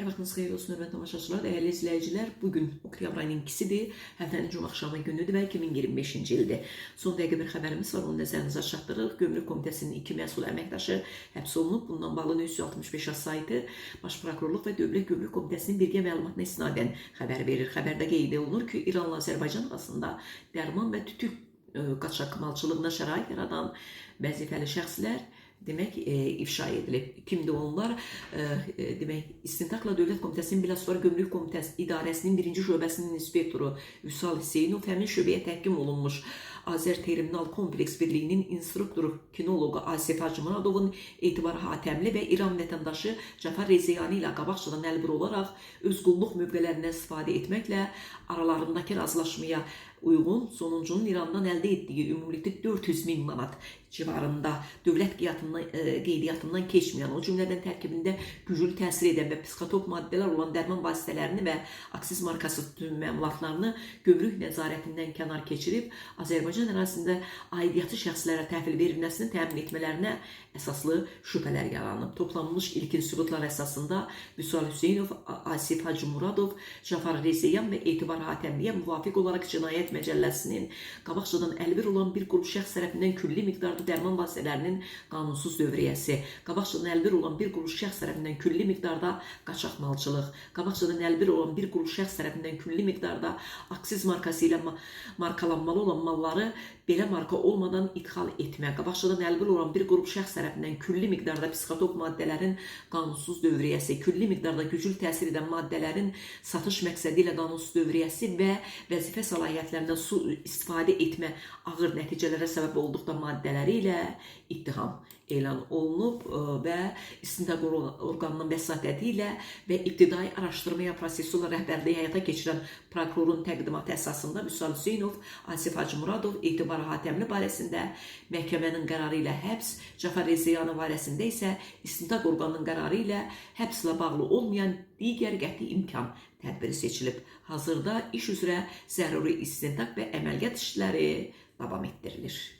Hər vaxtınız xeyir olsun, hörmətli tamaşaçılar, dəyərli izləyicilər. Bugün oktyabr ayının 2-sidir, həftənin cuma axşamı günüdür və 2025-ci ildir. Son dəqiqə bir xəbərimiz var, onu nəzərinizə çatdırırıq. Gömrük Komitəsinin 2 məsul əməkdaşı həbs olunub. Bundan bağlı News 65 saytı Baş Prokurorluq və Dövlət Gömrük Komitəsinin birgə məlumatına istinadən xəbər verir. Xəbərdə qeyd olunur ki, İranla Azərbaycan arasında dərman və tütün qaçaqmalçılığına şərait yaradan vəzifəli şəxslər ifşa edilib. Kimdir onlar? İstintaqla Dövlət Komitəsinin Bilaspor Gömrük Komitəsi İdarəsinin 1-ci şöbəsinin inspektoru Vüsal Hüseynov həmin şöbəyə təhkim olunmuş Azərterminal Kompleks Birliyinin instruktoru kinoloqu Asif Hacımuradovun Etibar Hatəmli və İran vətəndaşı Cəfər Rezeyani ilə qabaqcadan əlbir olaraq öz qulluq mövqələrindən istifadə etməklə aralarındakı razılaşmaya uyğun sonuncunun İrandan əldə etdiyi ümumilikdə 400.000 manat civarında dövlət qeydiyyatından keçməyən, o cümlədən tərkibində güclü təsir edən və psixotop maddələr olan dərman vasitələrini və aksiz markası tütün məmulatlarını gömrük nəzarətindən kənar keçirib, Azərbaycan ərazisində aidiyyatı şəxslərə təhvil verilməsini təmin etmələrinə əsaslı şübhələr yaranıb. Toplanmış ilkin sübutlar əsasında Vüsal Hüseynov, Asif Hacımuradov, Cəfər Rezeyan və Etibar Hatəmliyə müvafiq olaraq Cinayət Məcəlləsinin qabaqcadan əlbir olan bir qrup şəxs tərəfindən külli miqdarda dərman vasitələrinin qanunsuz dövriyyəsi, qabaqcadan əlbir olan bir qrup şəxs tərəfindən külli miqdarda qaçaqmalçılıq, qabaqcadan əlbir olan bir qrup şəxs tərəfindən külli miqdarda aksiz markası ilə markalanmalı olan malları belə marka olmadan idxal etmə, qabaqcadan əlbir olan bir qrup şəxs tərəfindən külli miqdarda psixotop maddələrin qanunsuz dövriyyəsi, külli miqdarda güclü təsir edən maddələrin satış məqsədi ilə qanunsuz dövriyyəsi və vəzifə səlahiyyətlərindən istifadə etmə ağır nəticələrə səbəb olduqda maddələri ilə ittiham elan olunub və istintaq orqanının vəsatəti ilə və ibtidai araşdırmaya prosessual rəhbərliyi həyata keçirən prokurorun təqdimatı əsasında Vüsal Hüseynov, Asif Hacımuradov, Etibar Hatəmli barəsində məhkəmənin qərarı ilə həbs, Cəfər Rezeyanı barəsində isə istintaq orqanının qərarı ilə həbslə bağlı olmayan digər qəti imkan tədbiri seçilib. Hazırda iş üzrə zəruri istintaq və əməliyyat işləri davam etdirilir.